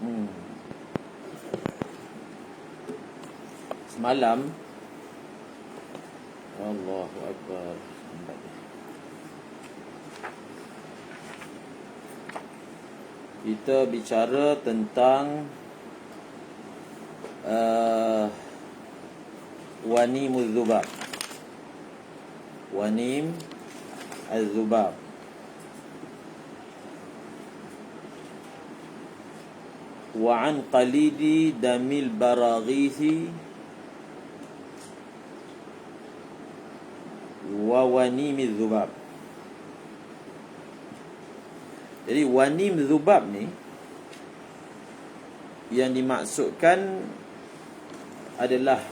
Hmm. Semalam Allahu Akbar, kita bicara tentang wanim az-zubab. Wanim az-zubab. Wa an qalidi damil baraghisi wa wanim az-zubab. Jadi wanim zubab ni yang dimaksudkan adalah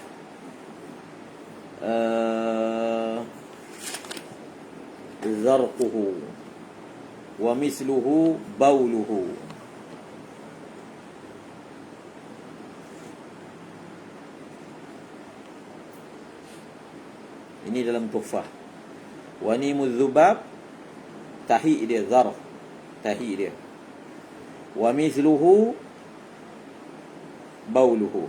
zarquhu wa misluhu bauluhu. Ini dalam Tuhfah. Wanimuz zubab, tahi dia, zarq, tahi dia. Wa misluhu bauluhu.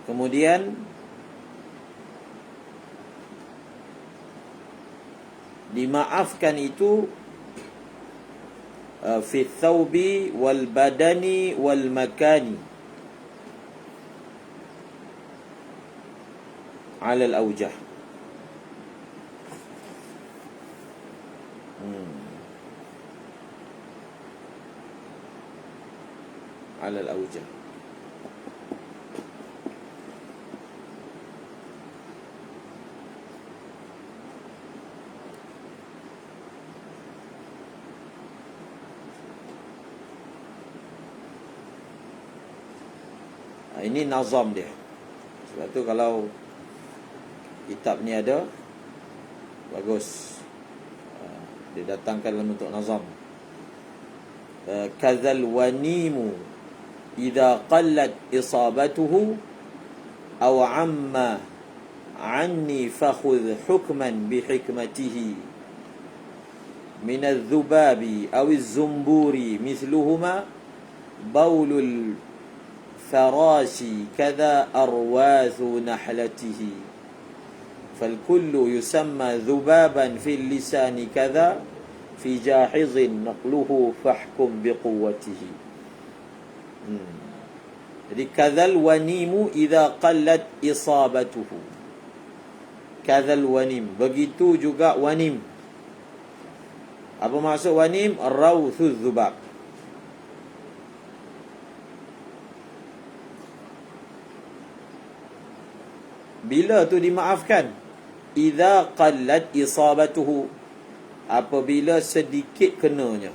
Kemudian dimaafkan itu fi thawbi wal badani wal makani ala al awjah. Ala al awjah. Ini nazam dia. Sebab tu kalau kitab ni ada, bagus. Dia datangkan dalam bentuk nazam. Kadzal wanimu idza qallat isabatuhu aw amma anni fakhudh hukman bihikmatihi min adh-dhubabi aw az-zumburi mithluhuma baulul فراشي كذا أرواث نحلته فالكل يسمى ذبابا في اللسان كذا في جاحظ نقله فاحكم بقوته. Jadi kadzal wanimu idza qallat isabatuhu. Kadzal wanim, begitu juga wanim. Apa maksud wanim? Rawthuz zubab. Bila tu dimaafkan? Idza qallat isabatuhu, apabila sedikit kenanya.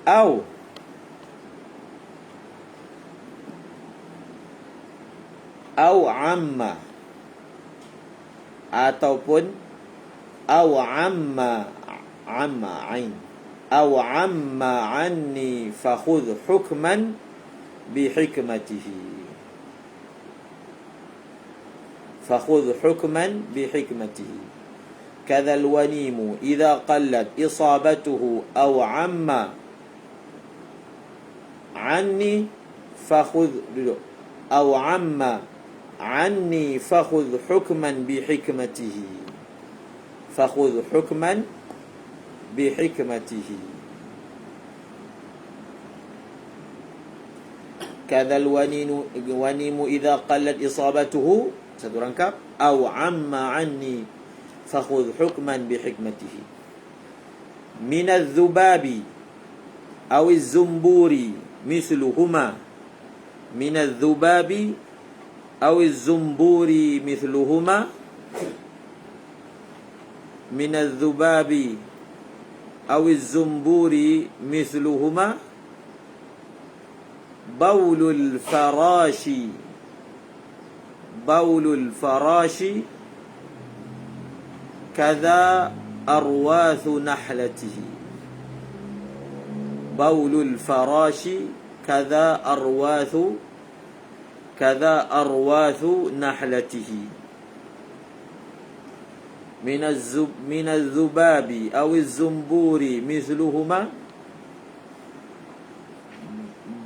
Au amma, ataupun au amma ain, au amma anni fakhudh hukman bihikmatihi. Fakhudh hukman bihikmatihi. Kadzal wanimu idza qallat isabatuhu aw amma anni fakhudh aw amma anni fakhudh hukman bihikmatihi. Fakhudh hukman bihikmatihi. Kadzal wanimu idza qallat isabatuhu, satu rangkap, aw amma anni fakhudh hukman bihikmatihi. Min adh-dhubabi aw az-zumburi mithluhuma. Min adh-dhubabi aw az-zumburi mithluhuma. Min adh-dhubabi aw az-zumburi mithluhuma. Baulul farashi كذا arwathu nahlatihi. Baulul farashi kadha arwathu nahlatihi. من الذباب أو الزنبور مثلهما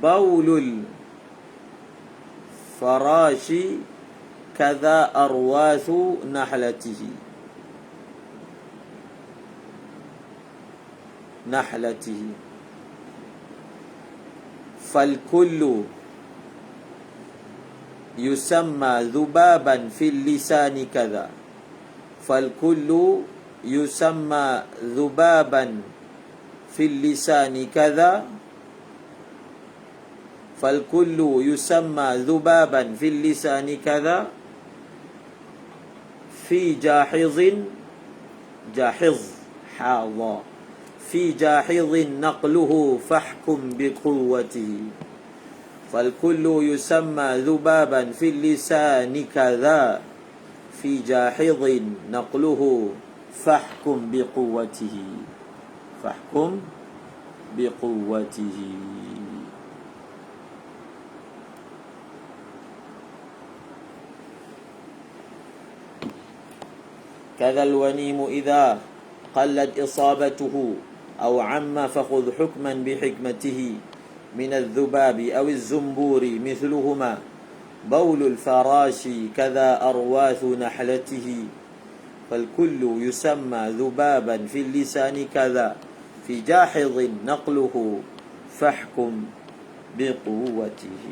بول الفراش كذا أرواث نحلته. فالكل يسمى ذبابا في اللسان كذا. فالكل يسمى ذبابا في اللسان كذا. فالكل يسمى ذبابا في اللسان كذا. في جاحظ نقله فاحكم بقوته. فالكل يسمى ذبابا في اللسان كذا. في جاحظ نقله فاحكم بقوته. كذا الونيم إذا قلت إصابته أو عم فخذ حكما بحكمته. من الذباب أو الزنبور مثلهما بول الفراش كذا أرواث نحلته. فالكل يسمى ذبابا في اللسان كذا. في جاحظ نقله فاحكم بقوته.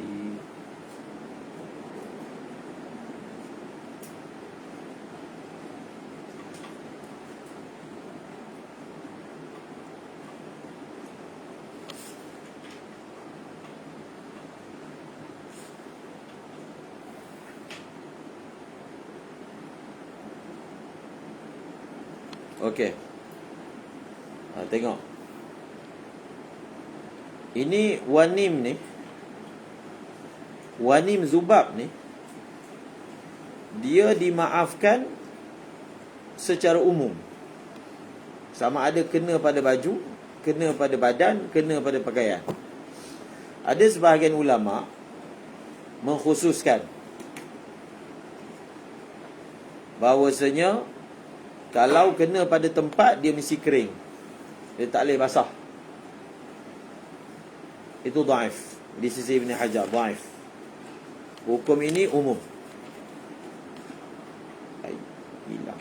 Okey. Tengok. Ini wanim zubab ni, dia dimaafkan secara umum. Sama ada kena pada baju, kena pada badan, kena pada pakaian. Ada sebahagian ulama mengkhususkan bahawasanya kalau kena pada tempat, dia mesti kering. Dia tak boleh basah. Itu dhaif. Di sisi Ibn Hajar, dhaif. Hukum ini umum. Hilang.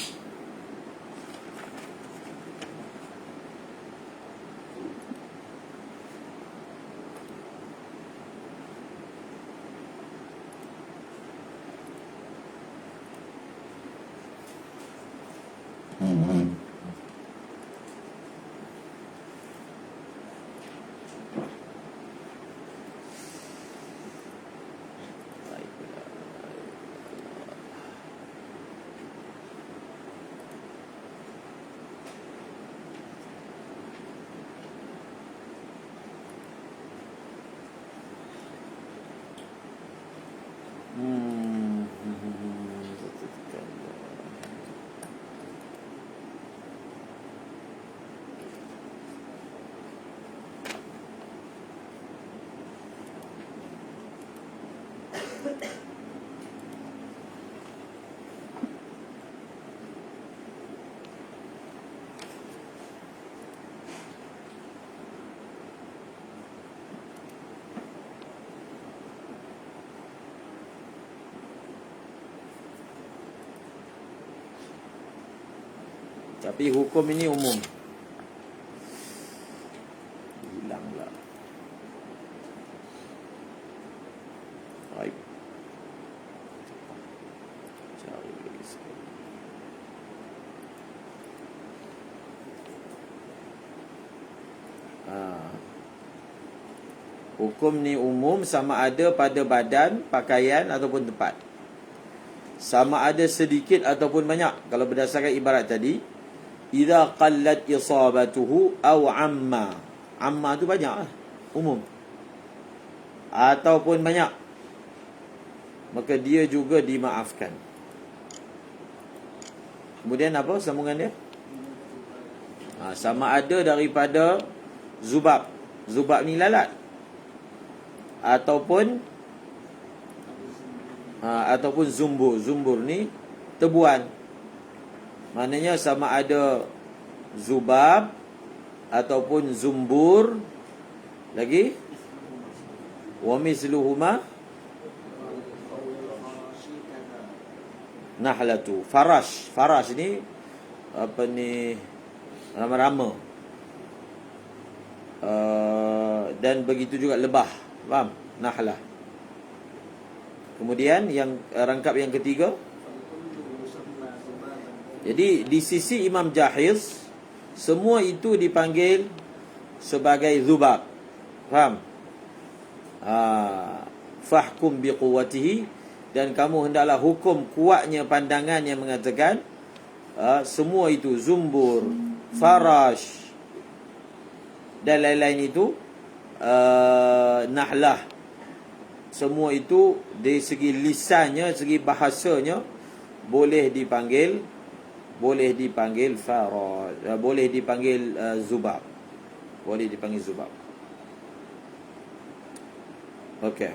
Tapi hukum ini umum. Hilang pula. Baik. Cari lagi sekali. Hukum ni umum, sama ada pada badan, pakaian ataupun tempat. Sama ada sedikit ataupun banyak. Kalau berdasarkan ibarat tadi, idza qallat isabatuhu aw amma. Amma tu banyak lah, umum. Ataupun banyak, maka dia juga dimaafkan. Kemudian apa sambungan dia? Sama ada daripada zubab. Zubab ni lalat. Ataupun zumbur. Zumbur ni tebuan. Maknanya sama ada zubab ataupun zumbur. Lagi wa misluhuma nahlatu. Farash ni apa ni, rama-rama. Dan begitu juga lebah. Faham? Nahlah. Kemudian yang rangkap yang ketiga. Jadi di sisi Imam Jahiz, semua itu dipanggil sebagai zubab. Faham? Fahkum biquwwatihi, dan kamu hendaklah hukum kuatnya pandangan yang mengatakan semua itu zumbur, farash dan lain-lain itu, nahlah, semua itu dari segi lisannya, segi bahasanya boleh dipanggil farash, boleh dipanggil zubab. Boleh dipanggil zubab. Okey.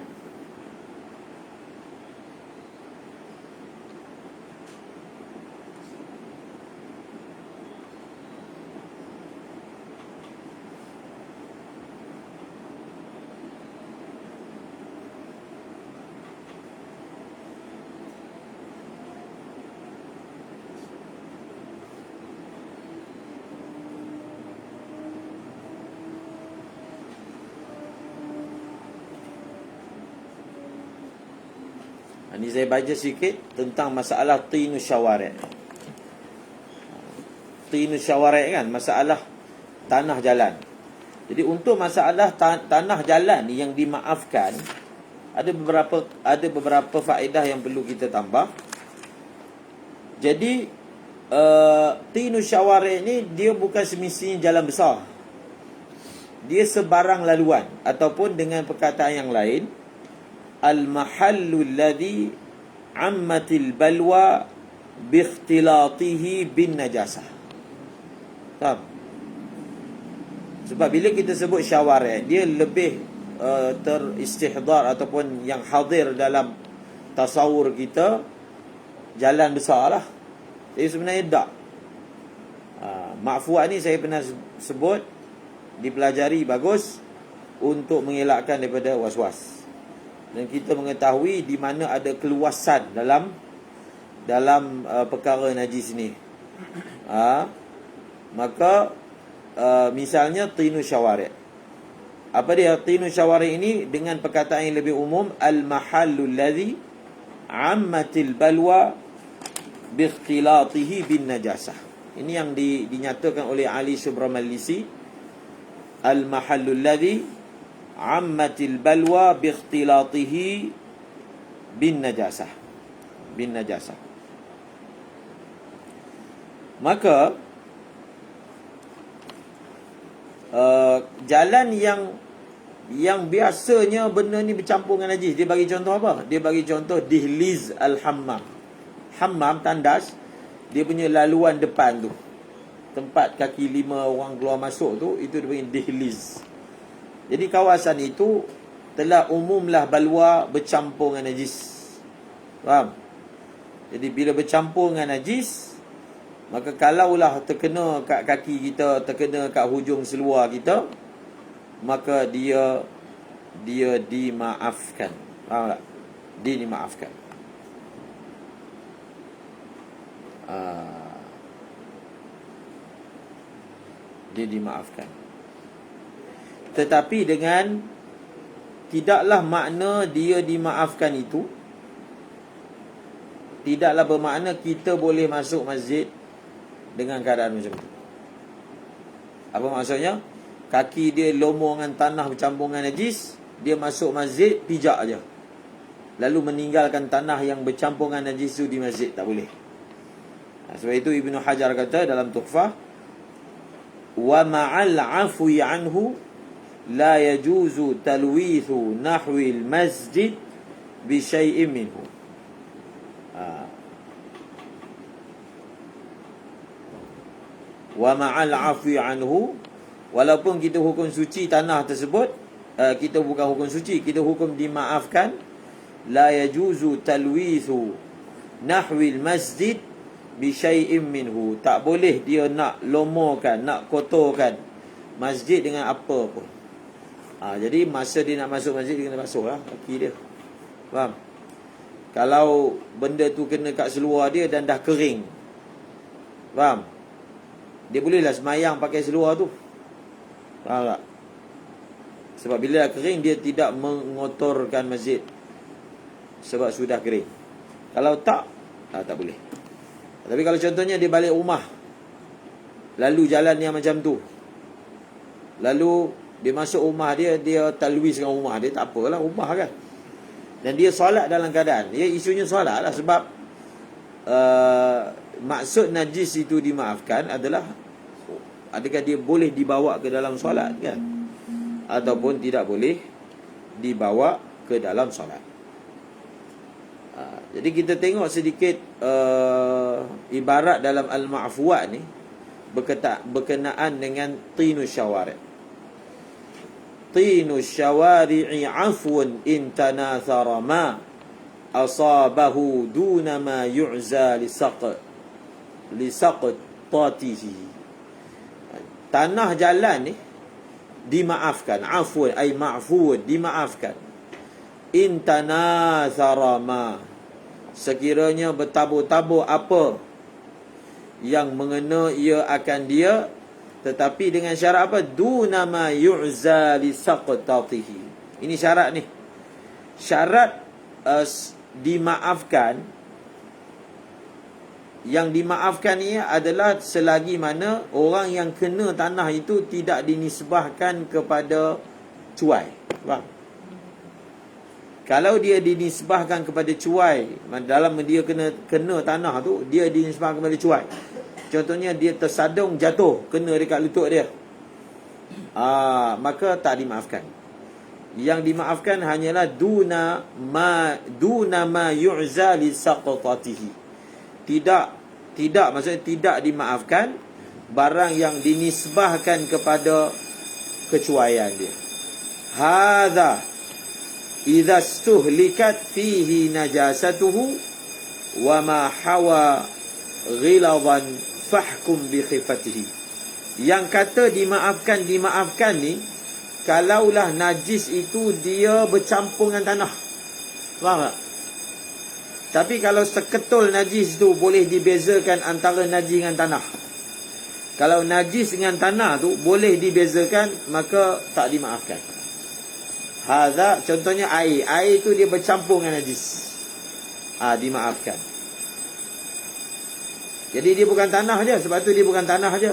Ini saya baca sikit tentang masalah tinus syawari'. Tinus syawari' kan, masalah tanah jalan. Jadi untuk masalah tanah jalan yang dimaafkan, ada beberapa faedah yang perlu kita tambah. Jadi tinus syawari' ni dia bukan semestinya jalan besar. Dia sebarang laluan, ataupun dengan perkataan yang lain, al-mahallu alladhi ammatil balwa biikhtilatihi bin najasah. Faham? Sebab bila kita sebut syawari', dia lebih teristihdar ataupun yang hadir dalam tasawur kita jalan besar lah. Jadi sebenarnya tak. Ma'fu'ah ni saya pernah sebut, dipelajari bagus untuk mengelakkan daripada was-was. Dan kita mengetahui di mana ada keluasan dalam perkara najis ni. Maka misalnya tinus syawari'. Apa dia tinus syawari' ini? Dengan perkataan yang lebih umum, al-mahallul ladzi ammatil balwa biikhtilatihi bin najasah. Ini yang dinyatakan oleh Ali Syubramallisi. Al-mahallul ladzi ammatil balwa biikhtilatihi bin najasah. Maka jalan yang biasanya benda ni bercampur dengan najis, dia bagi contoh apa? Dia bagi contoh dihliz al-hammam. Hammam, tandas, dia punya laluan depan tu, tempat kaki 5 orang keluar masuk tu, itu dia panggil dihliz. Jadi kawasan itu telah umumlah balwa bercampur dengan najis. Faham? Jadi bila bercampur dengan najis, maka kalaulah terkena kat kaki kita, terkena kat hujung seluar kita, maka dia dimaafkan. Faham tak? Dia dimaafkan. Dia dimaafkan. Tetapi dengan tidaklah makna dia dimaafkan itu, tidaklah bermakna kita boleh masuk masjid dengan keadaan macam tu. Apa maksudnya? Kaki dia lomo dengan tanah bercampur dengan najis, dia masuk masjid pijak aja, lalu meninggalkan tanah yang bercampur dengan najis itu di masjid, tak boleh. Sebab itu Ibnu Hajar kata dalam Tuhfah, wa ma'al afwi anhu la yajuzu talwithu nahwil masjid bi syai'in minhu. wa ma'al afwi anhu, walaupun kita hukum suci tanah tersebut, kita bukan hukum suci, kita hukum dimaafkan. La yajuzu talwithu nahwil masjid bi syai'in minhu, tak boleh dia nak lomokan, nak kotorkan masjid dengan apa pun. Jadi masa dia nak masuk masjid, dia kena basuh lah kaki dia. Faham? Kalau benda tu kena kat seluar dia dan dah kering, faham? Dia bolehlah semayang pakai seluar tu. Faham tak? Sebab bila dah kering, dia tidak mengotorkan masjid, sebab sudah kering. Kalau tak, tak boleh. Tapi kalau contohnya dia balik rumah, lalu jalan yang macam tu, lalu dia masuk rumah dia, dia talwiskan rumah dia, tak apalah, rumah kan. Dan dia solat dalam keadaan, dia isunya solat lah. Sebab maksud najis itu dimaafkan adalah, adakah dia boleh dibawa ke dalam solat kan, ataupun tidak boleh dibawa ke dalam solat. Jadi kita tengok sedikit ibarat dalam Al-Ma'fuwat ni berkenaan dengan tinus syawari'. Tinus syawari'i afwun in tanathara ma asabahu duna ma yu'za lisaqtatihi. Tanah jalan ni dimaafkan, afwan ay ma'fuun, dimaafkan. In tanathara ma, sekiranya bertabur-tabur apa yang mengena ia akan dia, tetapi dengan syarat apa? Duna ma yu'za li saqtatihi. Ini syarat ni. Syarat dimaafkan, yang dimaafkan ni adalah selagi mana orang yang kena tanah itu tidak dinisbahkan kepada cuai. Faham? Kalau dia dinisbahkan kepada cuai, dalam dia kena tanah tu, dia dinisbahkan kepada cuai. Contohnya dia tersadung jatuh, kena dekat lutut dia, maka tak dimaafkan. Yang dimaafkan hanyalah duna ma yu'za li saqtatihi. Tidak maksudnya tidak dimaafkan barang yang dinisbahkan kepada kecuaian dia. Hadza idza stuhlikat fihi najasatuhu wa ma hawa ghiladan fahkum bi khifatihi. Yang kata dimaafkan ni, kalaulah najis itu dia bercampur dengan tanah. Faham tak? Tapi kalau seketul najis tu boleh dibezakan antara najis dengan tanah. Kalau najis dengan tanah tu boleh dibezakan, maka tak dimaafkan. Hadza contohnya air. Air tu dia bercampur dengan najis, dimaafkan. Jadi dia bukan tanah je. Sebab tu dia bukan tanah je.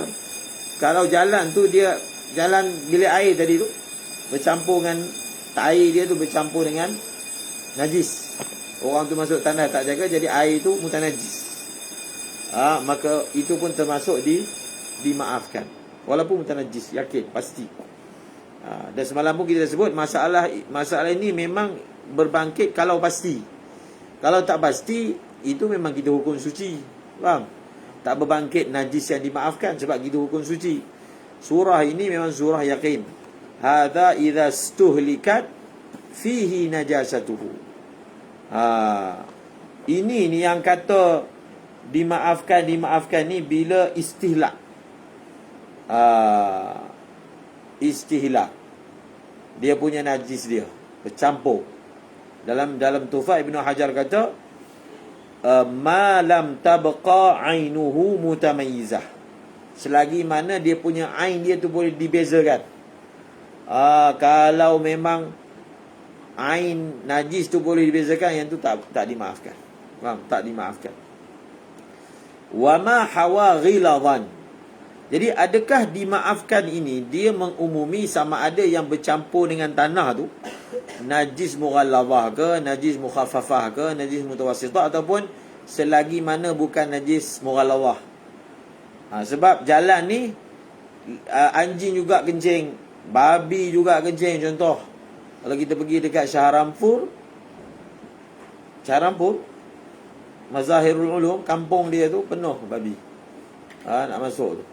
Kalau jalan tu, dia jalan bilik air tadi tu bercampur dengan air dia tu, bercampur dengan najis. Orang tu masuk tanah tak jaga, jadi air tu mutanajis. Maka itu pun termasuk dimaafkan, walaupun mutanajis, yakin, pasti. Dan semalam pun kita sebut masalah ini memang berbangkit kalau pasti. Kalau tak pasti, itu memang kita hukum suci. Faham? Tak berbangkit najis yang dimaafkan sebab kita hukum suci. Surah ini memang surah yakin. Hadza idza stuhlikat fihi najasatuhu. Ini ni yang kata dimaafkan ni bila istihlak. Istihlak, dia punya najis dia bercampur. Dalam Tuhfah Ibnu Hajar kata ma lam tabqa ainuhu mutamayyizah, selagi mana dia punya ain dia tu boleh dibezakan. Kalau memang ain najis tu boleh dibezakan, yang tu tak dimaafkan. Faham? Tak dimaafkan. Wa ma hawa ghiladan. Jadi adakah dimaafkan ini dia mengumumi sama ada yang bercampur dengan tanah tu najis mughalladhah ke, najis mukhaffafah ke, najis mutawassithah, ataupun selagi mana bukan najis mughalladhah. Sebab jalan ni anjing juga kencing, babi juga kencing. Contoh, kalau kita pergi dekat Shahrampur, Mazahirul Ulum, kampung dia tu penuh babi. Nak masuk tu.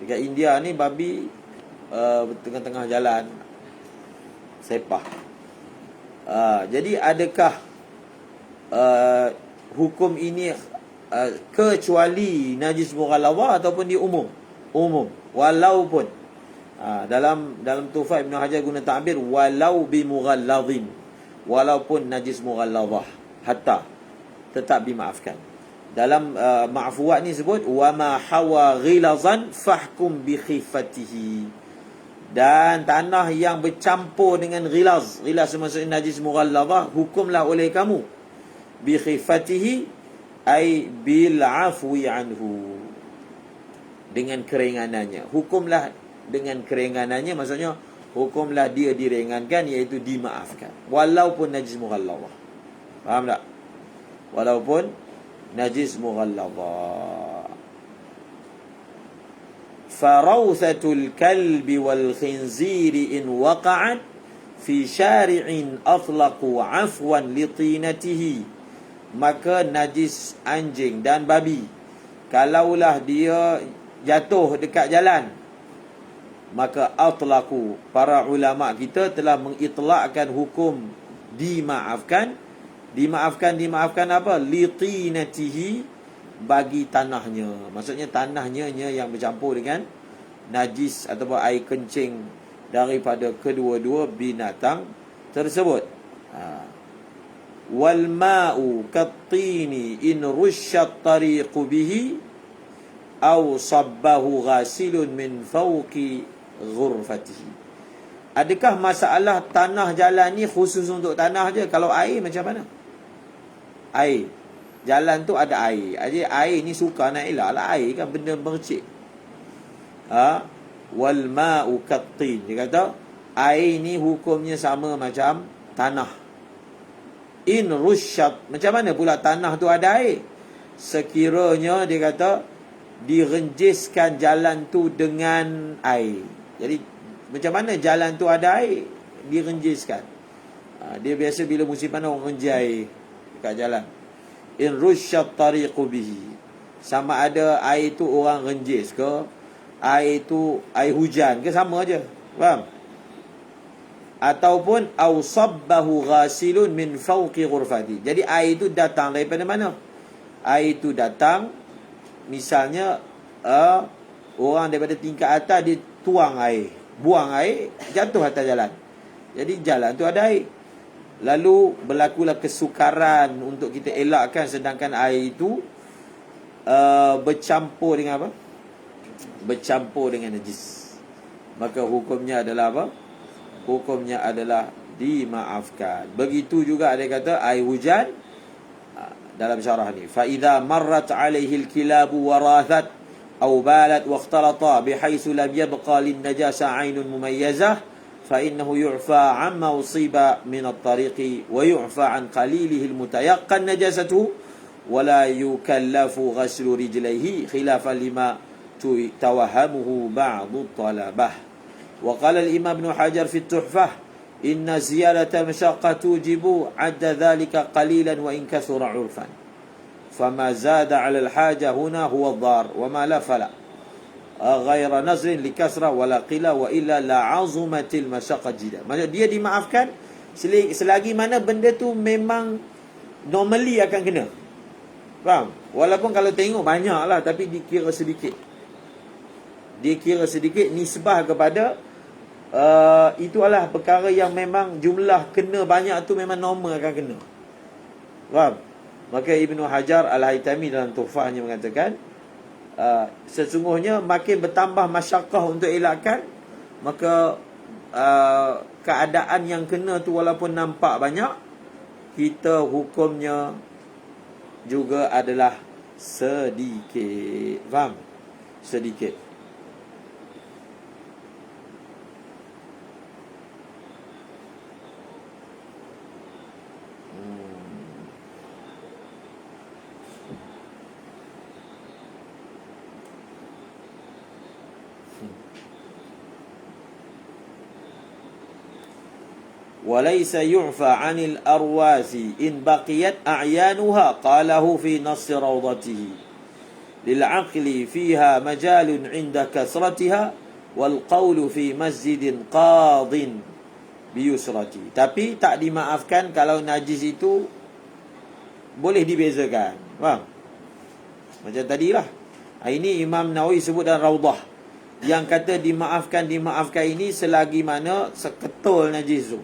Dekat India ni babi tengah-tengah jalan sepah. Jadi adakah hukum ini kecuali najis mughalladhah ataupun dia umum? Umum. Walaupun dalam Tuhfah Ibn Hajar guna ta'bir walau bi mughalladhin, walaupun najis mughalladhah, hatta tetap dimaafkan. Dalam ma'fuwat ni sebut wa ma hawa ghilazan fahkum bi khifatihi. Dan tanah yang bercampur dengan ghilaz maksudnya najis mughalladhah, hukumlah oleh kamu bi khifatihi ay bil afwi anhu, dengan keringanannya. Hukumlah dengan keringanannya, maksudnya hukumlah dia diringankan, iaitu dimaafkan walaupun najis mughalladhah. Faham tak? Walaupun najis mughalladhah. Farawthatul kalbi wal khinziri in waqa'at fi syari'in atlaqu afwan li tinatihi. Maka najis anjing dan babi, kalaulah dia jatuh dekat jalan, maka atlaqu, para ulama kita telah mengitlakkan hukum dimaafkan. Dimaafkan apa? Litinatihi, bagi tanahnya. Maksudnya tanahnya yang bercampur dengan najis ataupun air kencing daripada kedua-dua binatang tersebut. Wal ma'u kattini in rusyat tariqu bihi aw sabbahu ghasilun min fawqi ghurfatihi. Adakah masalah tanah jalan ni khusus untuk tanah je? Kalau air macam mana? Air, jalan tu ada air. Jadi air ni suka nak elak lah, air kan benda bercik. Wal ma'u kattin, dia kata air ni hukumnya sama macam tanah. In rusyat, macam mana pula tanah tu ada air? Sekiranya dia kata direnjiskan jalan tu dengan air. Jadi macam mana jalan tu ada air direnjiskan? Dia biasa bila musim panas orang renjis air dekat jalan. In rusyat tariqu bihi, sama ada air tu orang renjis ke, air tu air hujan ke, sama aja. Faham? Ataupun awsabbahu ghasilun min fawqi ghurfati. Jadi air itu datang daripada mana? Air itu datang, misalnya orang daripada tingkat atas dia tuang air, buang air, jatuh atas jalan. Jadi jalan tu ada air. Lalu berlakulah kesukaran untuk kita elakkan, sedangkan air itu bercampur dengan apa? Bercampur dengan najis. Maka hukumnya adalah apa? Hukumnya adalah dimaafkan. Begitu juga ada kata air hujan dalam syarah ni. Fa idza marrat alaihi al-kilabu warathat aw balat wa ikhtalata bihaythu lam yabqa lin najasa 'ainun mumayyazah fa innahu yu'fa 'amma usiba min at-tariqi wa yu'fa 'an qalilihi al-mutayaqqan najasatuhu wa la yukallafu ghaslu rijlaihi khilafan lima tawahhamuhu ba'du talabah. وقال الإمام ابن حجر في التحفة إن زيادة المشقة توجب عد ذلك قليلا وإن كثر عرفا فما زاد على الحاجة هنا هو الضار وما لا فلا غير نزر لكثرة ولا قلة وإلا لعظمت المشقة جدا. Maksud dia dimaafkan selagi mana benda tu memang normally akan kena. Faham? Walaupun kalau tengok banyak lah, tapi dikira sedikit. Dikira sedikit nisbah kepada itu adalah perkara yang memang jumlah kena banyak tu memang normal akan kena. Faham? Maka Ibnu Hajar Al-Haytami dalam Tuhfahnya mengatakan sesungguhnya makin bertambah masyaqqah untuk elakkan, maka keadaan yang kena tu walaupun nampak banyak, kita hukumnya juga adalah sedikit. Faham? Sedikit. وليس يعفى عن الأرواث إن بقيت أعيانها قاله في نص روضته. lil'aqli fiha majalun 'inda kasratiha wal qawlu fi masjidin qadin biyusrati. Tapi tak dimaafkan kalau najis itu boleh dibezakan. Faham? Macam tadilah. Ini Imam Nawawi sebut dalam Raudah. Yang kata dimaafkan ini selagi mana seketul najis tu.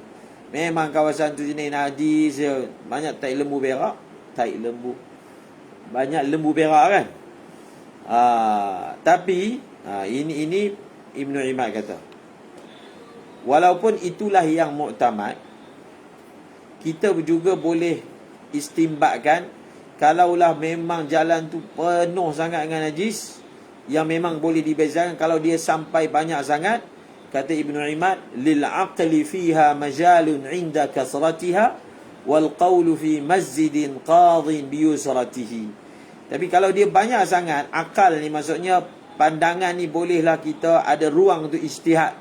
Memang kawasan tu jenis najis, banyak tai lembu berak, banyak lembu berak kan. Tapi ini Ibnu Imad kata, walaupun itulah yang muktamad, kita juga boleh istimbatkan kalaulah memang jalan tu penuh sangat dengan najis, yang memang boleh dibezakan. Kalau dia sampai banyak sangat, kata Ibnu Imad, lil aqli fiha majalun 'inda kasratiha wal qawlu fi masjidin qadin biyusratihi. Tapi kalau dia banyak sangat, akal ni maksudnya pandangan ni bolehlah kita ada ruang untuk ijtihad,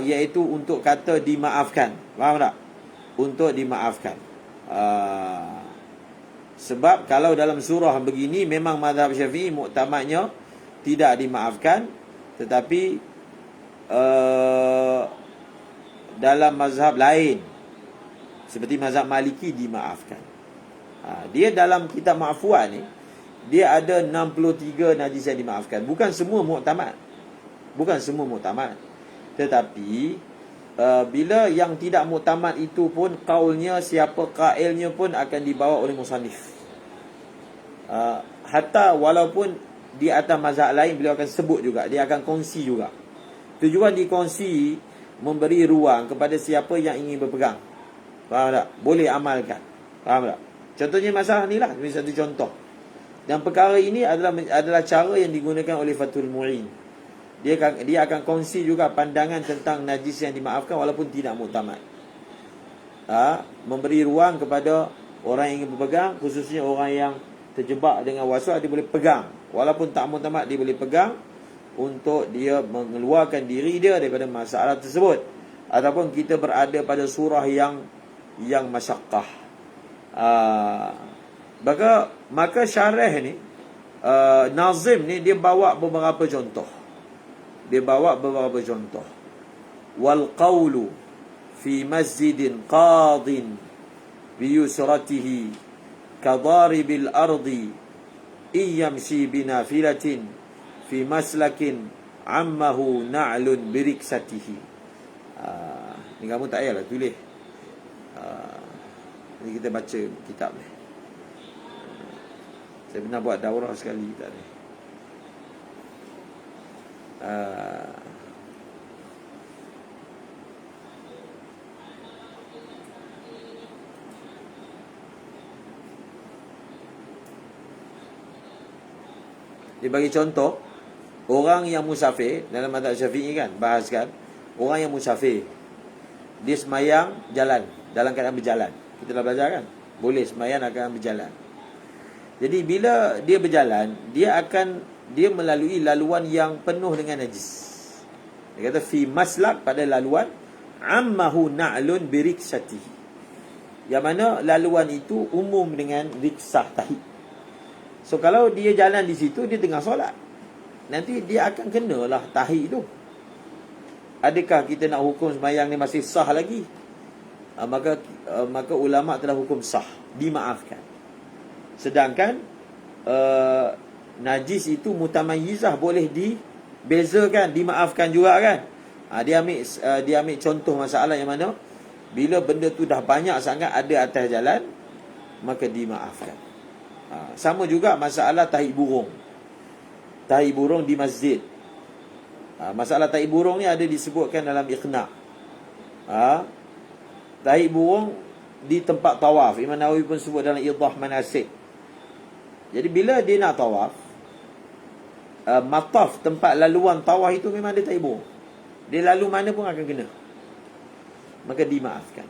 iaitu untuk kata dimaafkan. Faham tak? Untuk dimaafkan. Sebab kalau dalam surah begini memang mazhab Syafi'i muktamadnya tidak dimaafkan, tetapi dalam mazhab lain seperti mazhab Maliki dimaafkan. Dia dalam kitab Ma'fuat ni, dia ada 63 najis yang dimaafkan. Bukan semua muktamad. Tetapi bila yang tidak muktamad itu pun, kaulnya, siapa qailnya pun akan dibawa oleh musannif. Hatta walaupun di atas mazhab lain, beliau akan sebut juga, dia akan kongsi juga. Tujuan dikongsi memberi ruang kepada siapa yang ingin berpegang. Faham tak? Boleh amalkan. Faham tak? Contohnya masalah ni lah, ini satu contoh. Dan perkara ini adalah cara yang digunakan oleh Fathul Mu'in. Dia akan kongsi juga pandangan tentang najis yang dimaafkan walaupun tidak muktamad. Memberi ruang kepada orang yang ingin berpegang, khususnya orang yang terjebak dengan waswas, dia boleh pegang. Walaupun tak muktamad, dia boleh pegang untuk dia mengeluarkan diri dia daripada masalah tersebut. Ataupun kita berada pada surah yang masyaqqah. Maka syarah ni, Nazim ni, dia bawa beberapa contoh. Wal qawlu fi masjidin qadin biyusratihi kadaribil ardi iyamshi binafilatin fi maslakin ammahu na'lun biriksatihi. Ni kamu tak payahlah tulis. Ni kita baca kitab ni. Saya pernah buat daurah sekali kitab ni. Dia bagi contoh, orang yang musafir, dalam mazhab Syafi'i kan, bahaskan orang yang musafir, dia semayang dalam keadaan berjalan. Kita dah belajar kan, boleh semayang dalam keadaan berjalan. Jadi bila dia berjalan, dia melalui laluan yang penuh dengan najis. Dia kata fi maslak, pada laluan, ammahu na'lun biriksatihi, yang mana laluan itu umum dengan riksah tahi. So kalau dia jalan di situ, dia tengah solat, nanti dia akan kenalah tahi itu. Adakah kita nak hukum sembahyang ni masih sah lagi? Maka ulama telah hukum sah, dimaafkan. Sedangkan najis itu mutamayyizah, boleh dibezakan, dimaafkan juga kan. Dia ambil contoh masalah yang mana bila benda tu dah banyak sangat ada atas jalan, maka dimaafkan. Sama juga masalah tahi burung di masjid. Masalah tahi burung ni ada disebutkan dalam Iqna'. Tahi burung di tempat tawaf, Imam Nawawi pun sebut dalam Idah Manasik. Jadi bila dia nak tawaf, mataf, tempat laluan tawaf itu memang ada tahi burung. Dia lalu mana pun akan kena, maka dimaafkan.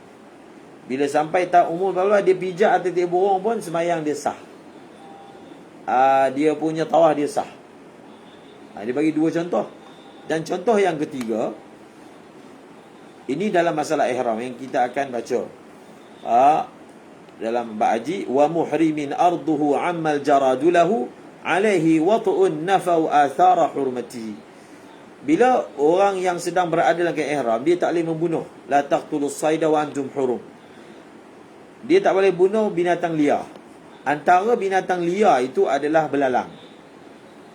Bila sampai tak umur bawah, dia pijak atas tahi burung pun sembahyang dia sah. Dia punya tawaf dia sah. Dia bagi dua contoh. Dan contoh yang ketiga, ini dalam masalah ihram yang kita akan baca dalam ba'ji, wa muhrimin arduhu ammal jaradulahu alaihi wat'un nafau athara hurmatihi. Bila orang yang sedang berada dalam ihram, dia tak boleh membunuh. La taqtulus sayda wa antum hurum. Dia tak boleh bunuh binatang liar. Antara binatang liar itu adalah belalang.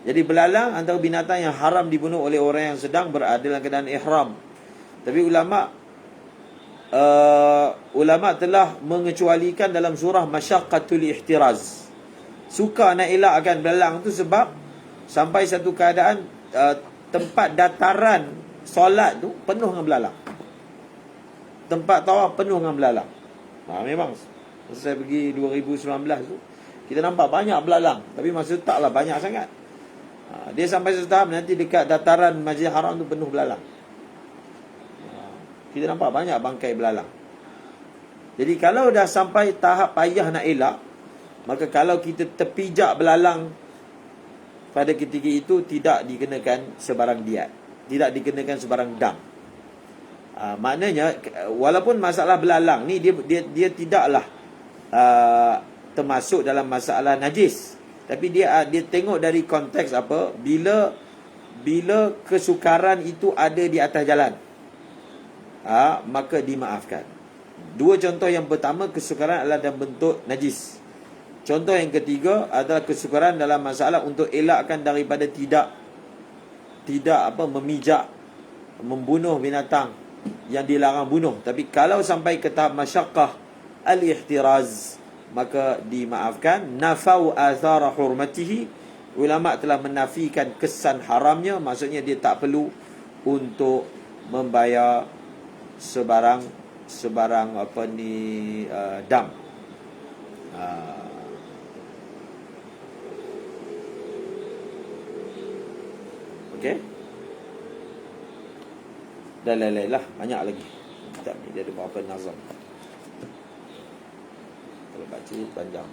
Jadi belalang antara binatang yang haram dibunuh oleh orang yang sedang berada dalam keadaan ihram. Tapi ulama telah mengecualikan dalam surah Masyaqqatul Ihtiraz. Suka nak elakkan belalang tu sebab sampai satu keadaan tempat dataran solat tu penuh dengan belalang. Tempat tawaf penuh dengan belalang. Memang saya pergi 2019 tu, kita nampak banyak belalang. Tapi masa tu taklah banyak sangat. Dia sampai satu tahap nanti dekat dataran Masjid Haram tu penuh belalang. Kita nampak banyak bangkai belalang. Jadi kalau dah sampai tahap payah nak elak, maka kalau kita terpijak belalang pada ketika itu, tidak dikenakan sebarang diat, tidak dikenakan sebarang dam. Maknanya walaupun masalah belalang ni dia tidaklah termasuk dalam masalah najis, tapi dia tengok dari konteks apa. Bila kesukaran itu ada di atas jalan, maka dimaafkan. Dua contoh yang pertama, kesukaran adalah dalam bentuk najis. Contoh yang ketiga adalah kesukaran dalam masalah untuk elakkan daripada tidak memijak, membunuh binatang yang dilarang bunuh. Tapi kalau sampai ke tahap masyaqqah al-ihtiraz, maka dimaafkan. Nafau athara hurmatihi, ulama telah menafikan kesan haramnya. Maksudnya dia tak perlu untuk membayar sebarang dam. Okey. Dan lain-lain lah, banyak lagi. Kitab ni dia ada berapa nazam. Kalau baca panjang.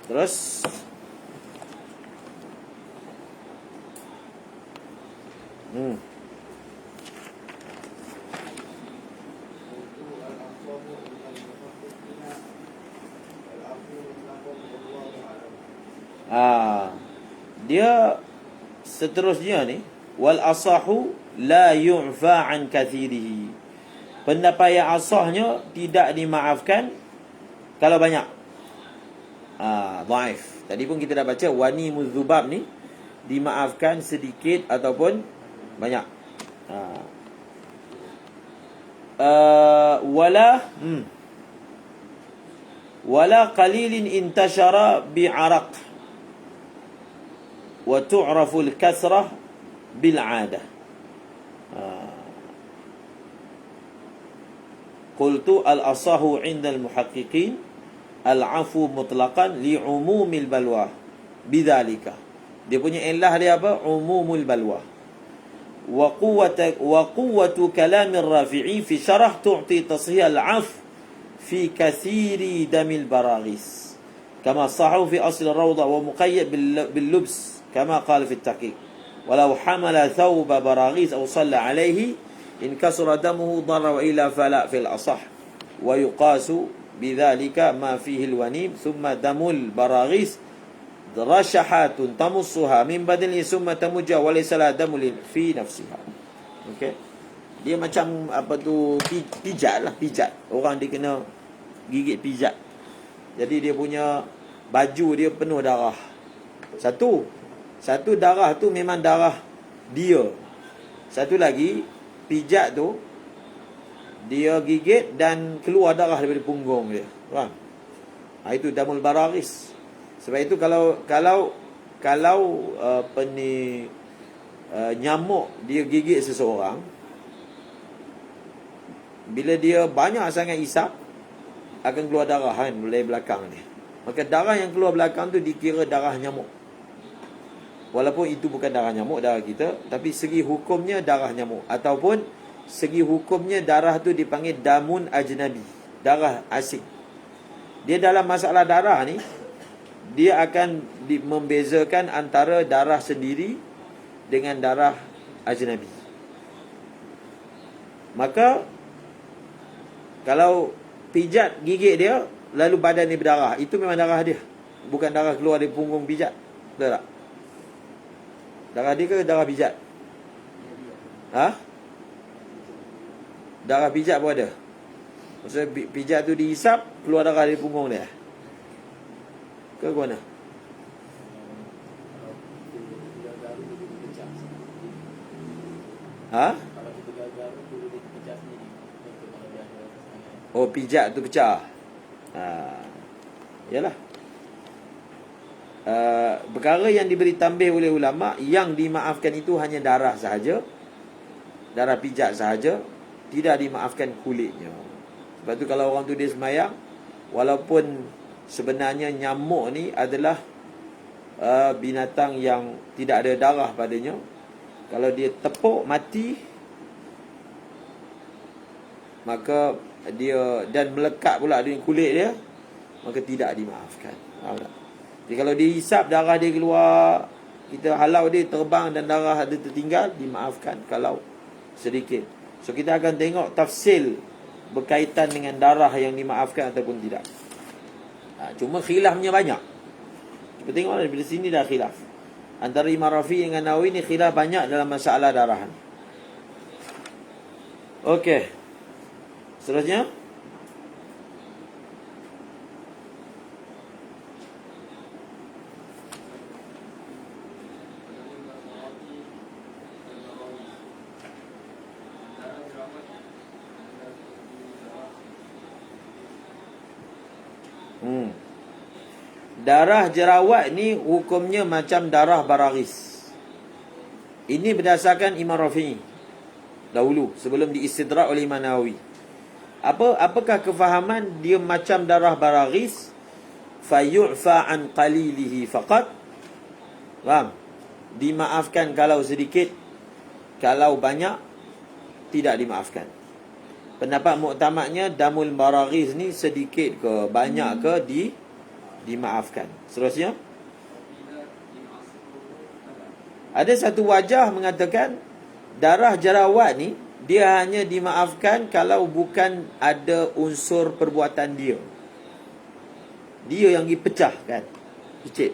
Terus dia seterusnya ni, wal asahu la yu'fa an kathirihi. Pendapat yang asahnya tidak dimaafkan kalau banyak. Dhaif. Tadi pun kita dah baca wani muzubab ni dimaafkan sedikit ataupun banyak. Wala qalilin intashara bi'araq wa tu'rafu al-kasrah bil'adah. Qultu al-asahu 'inda al-muhaqqiqin al-'afu mutlaqan li'umumil balwa bidzalika. Dia punya illah dia apa? Umumul balwa. Wa quwwatu kalamir rafi'i fi syarah tu'ti tashiya al-'af fi kathiri damil baraghis kama sahu fi asl ar-rawda wa muqayyad bil lubs kama qala fi at-taqiq walau hamala thawba baraghis aw salla alayhi in kasura damuhu darra wa ila fala fil asah wa yuqasu bidzalika ma fihi al-wanim thumma damul baraghis rashahatun tamussuha min badani summa tamujja wa laysa la damul fi nafsiha. Okey, dia macam apa tu, pijat. Orang dia kena gigit pijat, jadi dia punya baju dia penuh darah. Satu darah tu memang darah dia. Satu lagi pijat tu dia gigit dan keluar darah daripada punggung dia. Faham? Itu damul baraghis. Sebab itu kalau nyamuk dia gigit seseorang, bila dia banyak sangat isap, akan keluar darah kan dari belakang dia. Maka darah yang keluar belakang tu dikira darah nyamuk. Walaupun itu bukan darah nyamuk, darah kita, tapi segi hukumnya darah nyamuk. Ataupun segi hukumnya darah tu dipanggil damun ajnabi, darah asing. Dia dalam masalah darah ni, dia akan membezakan antara darah sendiri dengan darah ajnabi. Maka kalau pijat gigit dia lalu badan dia berdarah, itu memang darah dia, bukan darah keluar dari punggung pijat. Betul tak? Darah dia ke darah pijat? Ha? Darah pijat pun ada. Maksudnya pijat tu dihisap, keluar darah dari punggung dia ke mana? Ha? Oh, pijat tu pecah. Yalah. Perkara yang diberi tambih oleh ulama, yang dimaafkan itu hanya darah sahaja, darah pijat sahaja, tidak dimaafkan kulitnya. Sebab tu kalau orang tu dia semayang, walaupun sebenarnya nyamuk ni adalah binatang yang tidak ada darah padanya, kalau dia tepuk mati, maka dia dan melekat pula dengan kulit dia, maka tidak dimaafkan. Faham tak? Jadi kalau dia hisap, darah dia keluar, kita halau dia terbang dan darah ada tertinggal, dimaafkan kalau sedikit. So kita akan tengok tafsil berkaitan dengan darah yang dimaafkan ataupun tidak. Cuma khilafnya banyak. Kita tengok dari sini dah khilaf. Antara Imam Rafi'i dengan Nawawi ni khilaf banyak dalam masalah darahan. Okey. Seterusnya, darah jerawat ni hukumnya macam darah baraghis. Ini berdasarkan Imam Rafi'i dahulu, sebelum diistidrak oleh Imam Nawawi. Apakah kefahaman dia macam darah baraghis? Fayu'fa an qalilihi faqat. Faham? Dimaafkan kalau sedikit, kalau banyak tidak dimaafkan. Pendapat muktamadnya damul baraghis ni sedikit ke banyak ke dimaafkan. Seterusnya, ada satu wajah mengatakan darah jerawat ni dia hanya dimaafkan kalau bukan ada unsur perbuatan dia. Dia yang dipecahkan, picit.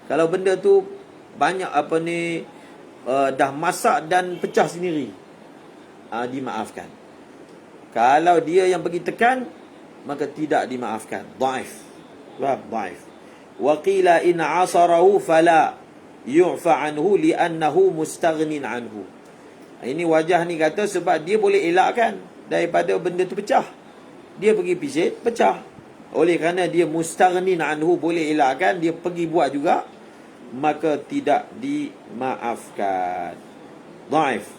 Kalau benda tu banyak dah masak dan pecah sendiri, dimaafkan. Kalau dia yang pergi tekan, maka tidak dimaafkan. Dhaif. Dhaif. Wa qila in asarahu fala yu'fa anhu li'annahu mustaghnin anhu. Ini wajah ni kata sebab dia boleh elakkan daripada benda tu pecah. Dia pergi picit, pecah. Oleh kerana dia mustaghnin anhu, boleh elakkan, dia pergi buat juga, maka tidak dimaafkan. Dhaif.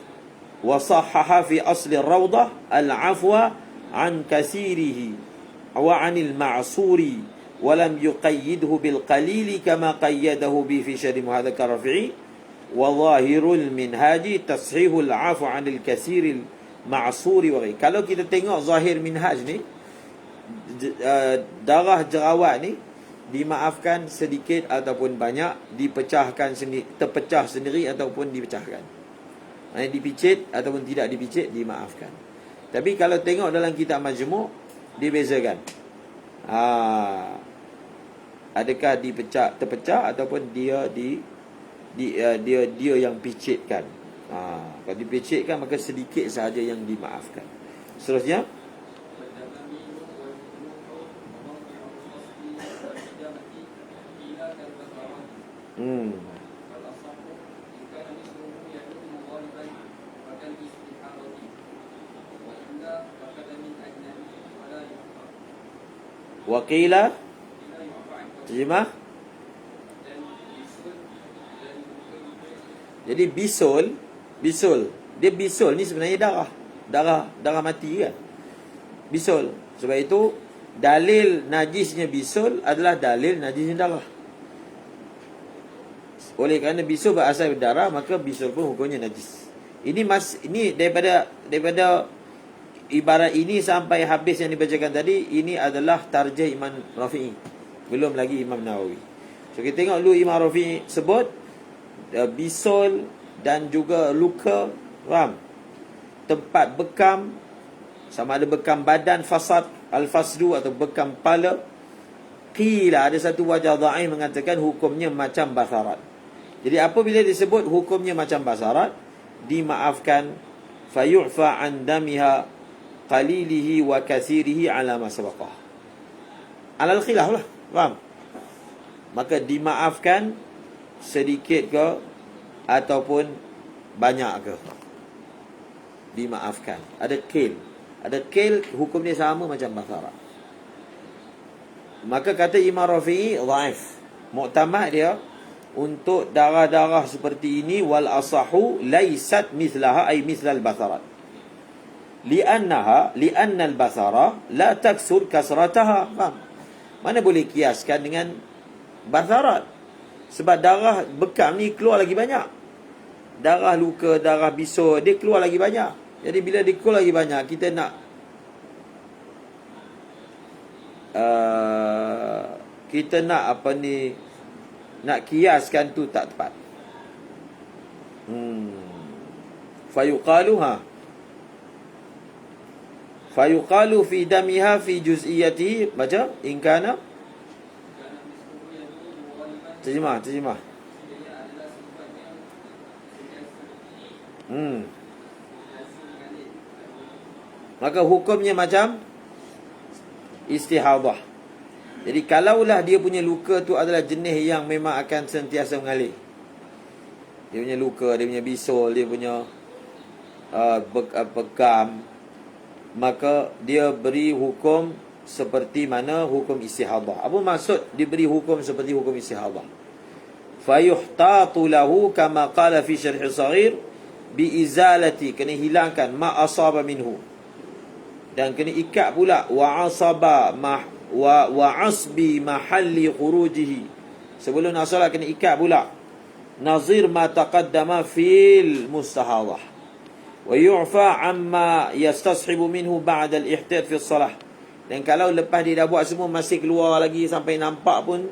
Wa sahhaha fi asli rawdah al-afwa an kasirihi wa 'anil ma'suri wa lam yuqayyidhu bil qalili kama qayyadahu bi fi syarh muhadzab Rafi'i. Wa zahirul minhaji tashihul 'afu 'anil kasiril ma'suri wa ghairi. Kalau kita tengok zahir minhaj ni, darah jerawat ni dimaafkan sedikit ataupun banyak, dipecahkan sendiri, terpecah sendiri ataupun dipecahkan. Maksudnya dipicit ataupun tidak dipicit, dimaafkan. Tapi kalau tengok dalam kitab Majmu', dibezakan. Adakah terpecah ataupun dia yang picitkan. Kalau dipicitkan, maka sedikit sahaja yang dimaafkan. Seterusnya, Waqila terjemah. Jadi bisul dia bisul ni sebenarnya darah mati kan. Bisul. Sebab itu dalil najisnya bisul adalah dalil najisnya darah. Oleh kerana bisul berasal dari darah, maka bisul pun hukumnya najis. Ini daripada ibarat ini sampai habis yang dibacakan tadi, ini adalah tarjih Imam Rafi'i. Belum lagi Imam Nawawi. So kita tengok dulu Imam Rafi'i sebut bisul dan juga luka, faham? Tempat bekam, sama ada bekam badan fasad, al-fasdu atau bekam kepala. Qila, ada satu wajah dhaif mengatakan hukumnya macam basarat. Jadi apabila disebut hukumnya macam basarat, dimaafkan, fayu'fa an damiha qalilihi wa kathirihi ala ma sabaqah. Alal khilaf lah, faham? Maka dimaafkan sedikit ke ataupun banyak ke, dimaafkan. Ada qil. Ada qil, hukum dia sama macam basarat. Maka kata Imam Rafi'i dhaif. Muktamad dia untuk darah-darah seperti ini, wal asahu laysat mithlaha ay mithlal basarat. Li'anna al-basara la taksur kasrataha. Faham? Mana boleh kiaskan dengan basarat? Sebab darah bekam ni keluar lagi banyak. Darah luka, darah bisul, dia keluar lagi banyak. Jadi bila dia keluar lagi banyak, kita nak nak kiaskan tu tak tepat. Fayuqalu fi damiha fi juz'iyatihi. Baca ingkana. Terjemah. Maka hukumnya macam istihadah. Jadi kalaulah dia punya luka tu adalah jenis yang memang akan sentiasa mengalir, dia punya luka, dia punya bisul, dia punya bekam, maka dia beri hukum seperti mana hukum istihadah. Apa maksud diberi hukum seperti hukum istihadah? Fayuhtatu lahu kama qala fi syarh saghir bi izalati, kena hilangkan ma asaba minhu, dan kena ikat pula wa asaba wa asbi mahalli khurujihi, sebelum asalah kena ikat pula, nazir ma taqaddama fil mustahadah, wa yu'fa amma yastashibu minhu ba'da al-ihtiyat fi salah. Dan kalau lepas dia dah buat semua masih keluar lagi sampai nampak pun,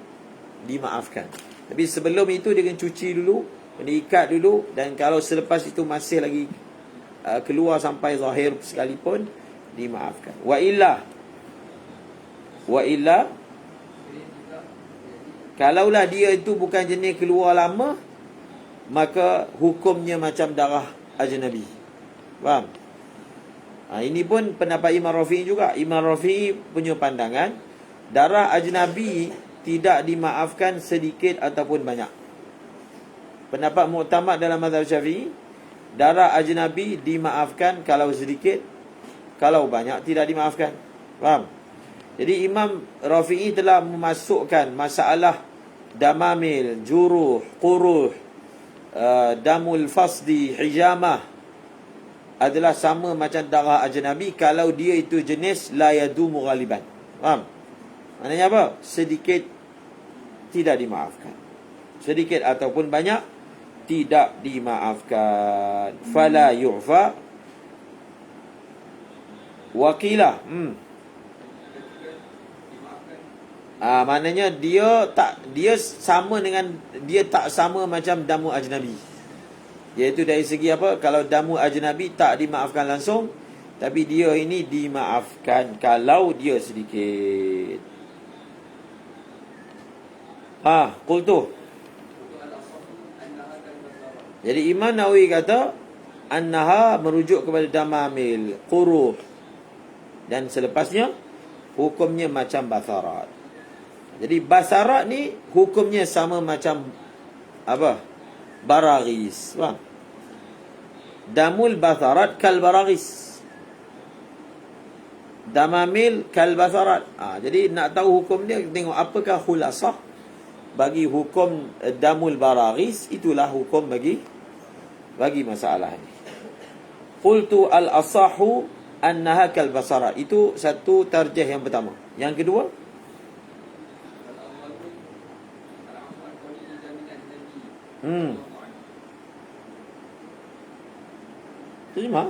dimaafkan. Tapi sebelum itu dia kena cuci dulu, kena ikat dulu, dan kalau selepas itu masih lagi keluar sampai zahir sekalipun, dimaafkan. Wa illa kalaulah dia itu bukan jenis keluar lama, maka hukumnya macam darah ajnabi. Faham? Ini pun pendapat Imam Rafi'i juga. Imam Rafi'i punya pandangan, darah ajnabi tidak dimaafkan sedikit ataupun banyak. Pendapat muktamad dalam mazhab Syafi'i, darah ajnabi dimaafkan kalau sedikit, kalau banyak tidak dimaafkan. Faham? Jadi Imam Rafi'i telah memasukkan masalah damamil, juruh, quruh, damul fasdi, hijamah adalah sama macam darah ajnabi kalau dia itu jenis la yadumu ghaliban. Faham? Maknanya apa? Sedikit tidak dimaafkan, sedikit ataupun banyak tidak dimaafkan. Fala yu'fa wakilah. Maknanya dia tak sama macam damu ajnabi. Iaitu dari segi apa? Kalau damu ajnabi tak dimaafkan langsung, tapi dia ini dimaafkan kalau dia sedikit. Qultu. Jadi Imam Nawawi kata annaha merujuk kepada damamil, quruh, dan selepasnya hukumnya macam basarat. Jadi basarat ni hukumnya sama macam apa? Baraghis. Faham? Damul basarat kal baraghis, damamil kal basarat. Jadi nak tahu hukum dia, tengok apakah khulasah bagi hukum damul baraghis, itulah hukum bagi masalah ni. Qultu al asahu annaha kal basarat. Itu satu tarjih yang pertama. Yang kedua, terjemah.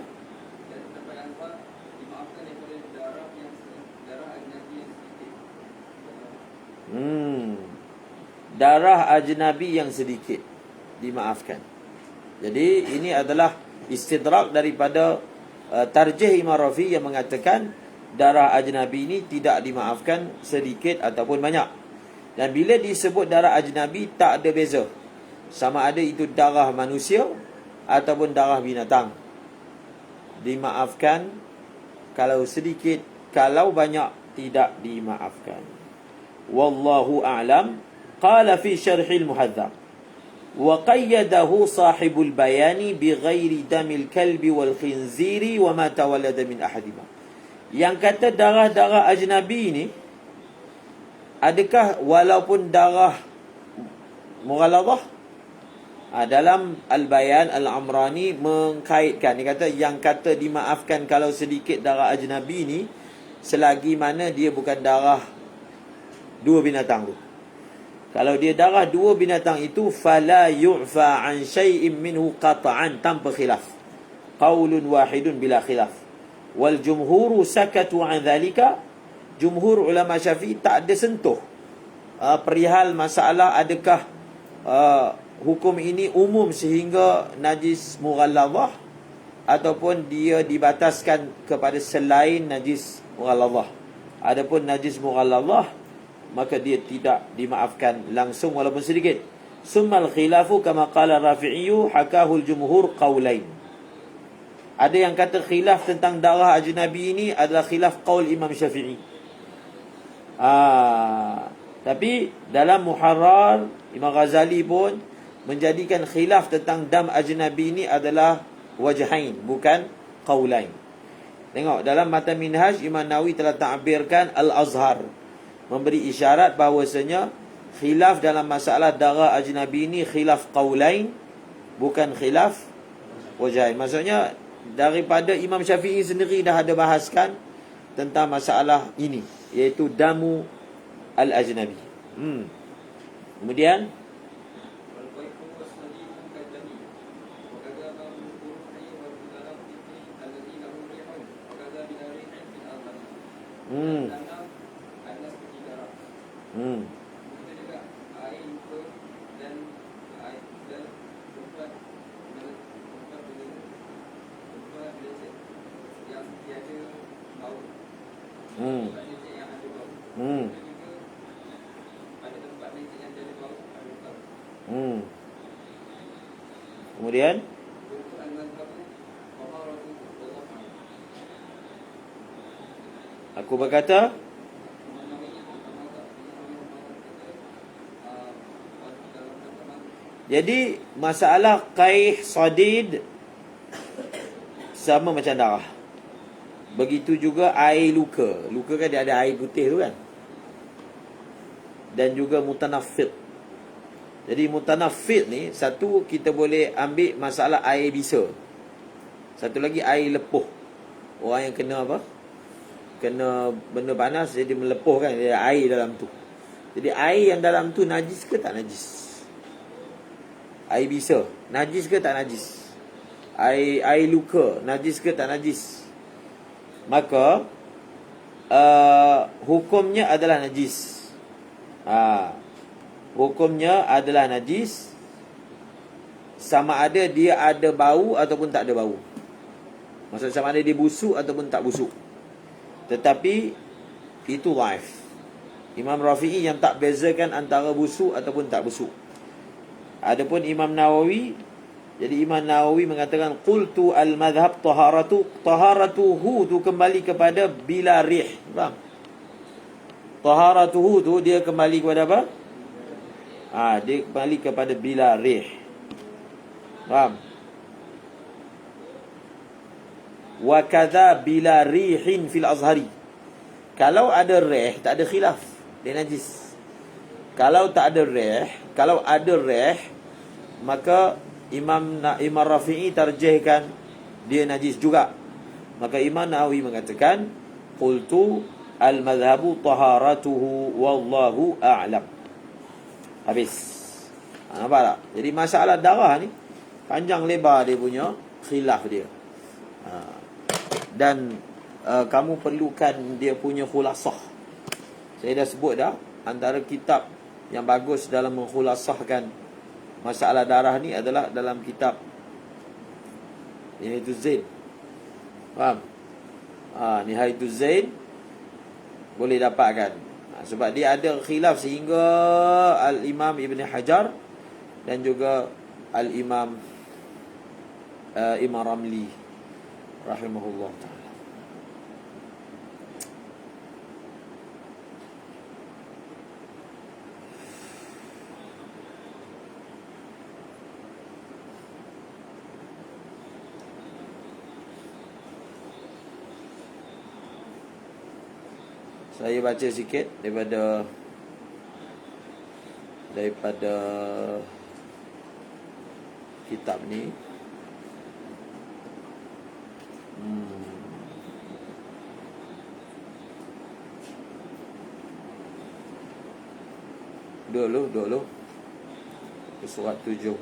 darah ajnabi yang sedikit dimaafkan. Jadi ini adalah istidrak daripada tarjih Imam Rafi'i yang mengatakan darah ajnabi ini tidak dimaafkan sedikit ataupun banyak. Dan bila disebut darah ajnabi, tak ada beza sama ada itu darah manusia ataupun darah binatang. Dimaafkan kalau sedikit, kalau banyak tidak dimaafkan. Wallahu a'lam. Qala fi syarhil muhadzab wa qayyadahu sahibul bayani bighairi damil kalbi wal khinziri wa ma tawallada min ahadima. Yang kata darah-darah ajnabi ini, adakah walaupun darah mughalladhah? Dalam Al-Bayan Al-Amrani mengkaitkan, dia kata yang kata dimaafkan kalau sedikit darah ajnabi ni, selagi mana dia bukan darah dua binatang tu. Kalau dia darah dua binatang itu, fala yu'fa an syai'in minhu qata'an, tanpa khilaf. Qaulun wahidun bila khilaf. Wal jumhuru sakatu an dhalika. Jumhur ulama Syafi'i tak ada sentuh perihal masalah adakah hukum ini umum sehingga najis mughalladhah ataupun dia dibataskan kepada selain najis mughalladhah. Adapun najis mughalladhah, maka dia tidak dimaafkan langsung walaupun sedikit. Summal khilafu kama qala Rafi'i hakahu al-jumhur qaulain. Ada yang kata khilaf tentang darah ajnabi ini adalah khilaf qaul Imam Syafi'i. Tapi dalam Muharrar, Imam Ghazali pun menjadikan khilaf tentang dam ajnabi ini adalah wajhain, bukan qaulain. Tengok dalam Matan Minhaj, Imam Nawawi telah ta'birkan Al-Azhar, memberi isyarat bahawasanya khilaf dalam masalah darah ajnabi ini khilaf qaulain, bukan khilaf wajhain. Maksudnya daripada Imam Syafi'i sendiri dah ada bahaskan tentang masalah ini, iaitu damu al-ajnabi. Kemudian kemudian aku berkata, jadi masalah qaih sadid sama macam darah. Begitu juga air luka. Luka kan dia ada air putih tu kan. Dan juga mutanaffid. Jadi mutanaffid ni, satu kita boleh ambil masalah air bisa. Satu lagi air lepuh. Orang yang kena apa? Kena benda panas jadi melepuh kan, dia ada air dalam tu. Jadi air yang dalam tu najis ke tak najis? Air bisa, najis ke tak najis? Air luka, najis ke tak najis? Maka hukumnya adalah najis. Hukumnya adalah najis, sama ada dia ada bau ataupun tak ada bau. Maksud sama ada dia busuk ataupun tak busuk. Tetapi itu dhaif. Imam Rafi'i yang tak bezakan antara busuk ataupun tak busuk. Adapun Imam Nawawi, jadi Imam Nawawi mengatakan qultu al-madhhab taharatuhu tu kembali kepada bila rih. Faham? Taharatuhu tu dia kembali kepada apa? Dia kembali kepada bila rih. Faham? Wa kadza bila rihin fil azhari. Kalau ada rih, tak ada khilaf, dia najis. Kalau tak ada rih, kalau ada rih, maka Imam Rafi'i tarjihkan dia najis juga. Maka Imam Nawawi mengatakan qultu al-madhhabu taharatuhu wallahu a'lam. Habis. Nampak tak? Jadi masalah darah ni panjang lebar dia punya khilaf dia. Dan kamu perlukan dia punya khulasah. Saya dah sebut dah, antara kitab yang bagus dalam mengkhulasahkan masalah darah ni adalah dalam kitab Nihayatul Zain. Faham? Nihayatul Zain boleh dapatkan. Sebab dia ada khilaf sehingga Al-Imam Ibn Hajar dan juga Al-Imam Imam Ramli rahimahullah ta'ala. Saya baca sikit daripada kitab ni. Dulu surat 70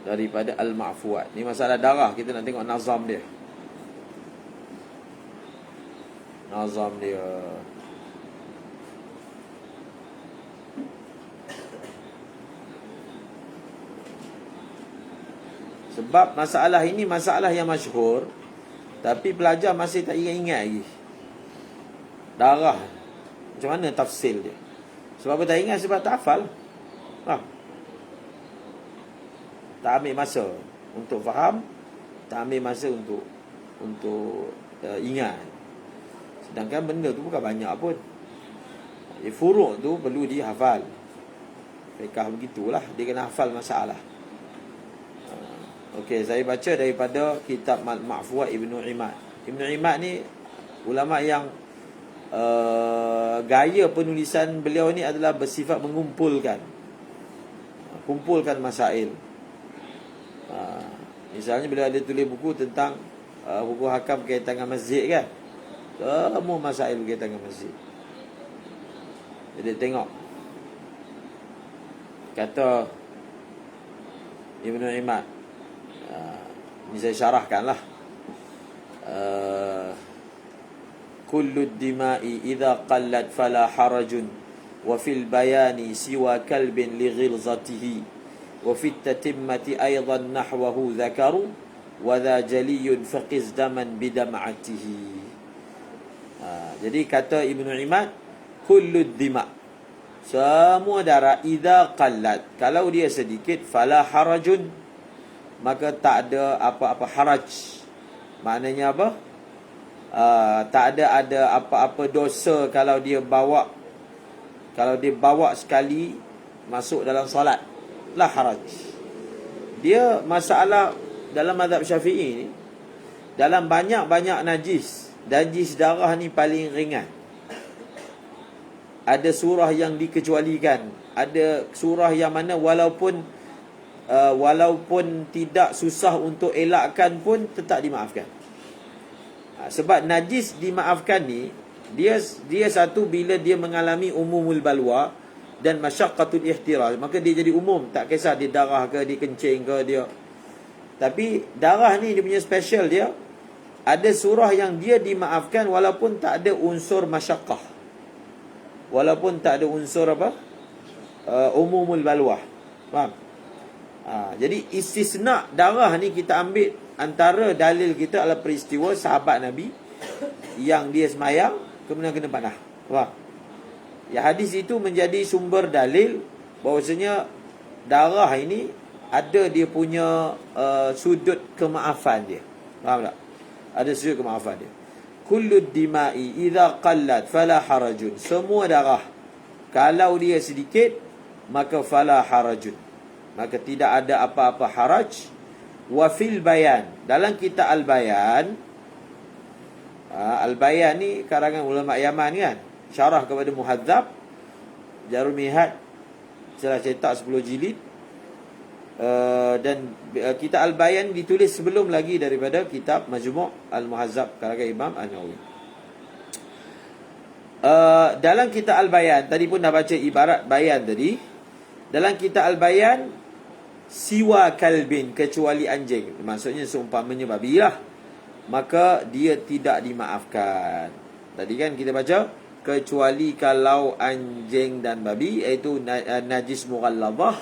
daripada Al-Ma'fuat. Ni masalah darah, kita nak tengok nazam dia. Sebab masalah ini masalah yang masyhur, tapi pelajar masih tak ingat-ingat lagi. Darah, macam mana tafsil dia? Sebab apa tak ingat? Sebab tak hafal. Tak ambil masa untuk faham, tak ambil masa untuk ingat. Sedangkan benda tu bukan banyak pun. Furuk tu perlu dihafal. Fiqh begitulah, dia kena hafal masalah. Okey, saya baca daripada kitab Ma'fuat Ibnu Imad. Ibnu Imad ni ulama yang gaya penulisan beliau ni adalah bersifat mengumpulkan masail. Misalnya beliau ada tulis buku tentang hukum hakam berkaitan dengan masjid kan. Semua masail berkaitan dengan masjid. Jadi tengok, kata Ibnu Imad, ni saya syarahkanlah. Kullu dima'i idza qallat fala harajun wa fil bayani siwa kalbin li ghilzatihi wa fit tatimmati aidan nahwahu dhakaru wa dha jaliyun faqiz daman bidam'atihi. Jadi kata Ibnu Imad, kullu dima', semua darah, idza qallat, kalau dia sedikit, fala harajun, maka tak ada apa-apa haraj. Maknanya apa? Tak ada apa-apa dosa kalau dia bawa sekali masuk dalam solat, la haraj. Dia masalah dalam mazhab Syafi'i ni, dalam banyak-banyak najis darah ni paling ringan. Ada surah yang dikecualikan, ada surah yang mana walaupun tidak susah untuk elakkan pun tetap dimaafkan. Sebab najis dimaafkan ni, dia satu, bila dia mengalami umumul balwa dan masyaqqatul ihtiraz, maka dia jadi umum, tak kisah dia darah ke, dia kencing ke dia. Tapi darah ni dia punya special dia. Ada surah yang dia dimaafkan walaupun tak ada unsur masyaqqah, walaupun tak ada unsur umumul balwa. Faham? Jadi istisna darah ni kita ambil, antara dalil kita adalah peristiwa sahabat Nabi yang dia semayang kemudian kena panah. Faham? Ya, hadis itu menjadi sumber dalil bahawasanya darah ini ada dia punya sudut kemaafan dia. Faham tak? Ada sudut kemaafan dia. Kullu dima'i idza qallat fala harajun, semua darah kalau dia sedikit maka fala harajun, maka tidak ada apa-apa haraj. Wa fil bayan, dalam kitab Al-Bayan, Al-Bayan ni karangan ulama Yaman kan, syarah kepada Muhadzab Jarul Mihad, telah cetak 10 jilid. Dan kitab Al-Bayan ditulis sebelum lagi daripada kitab Majmu' Al-Muhazzab karangan Imam An-Nawawi. Dalam kitab Al-Bayan, tadi pun dah baca ibarat bayan tadi. Dalam kitab Al-Bayan, siwa kalbin, kecuali anjing, maksudnya seumpamanya babi lah, maka dia tidak dimaafkan. Tadi kan kita baca kecuali kalau anjing dan babi, iaitu najis mughalladhah,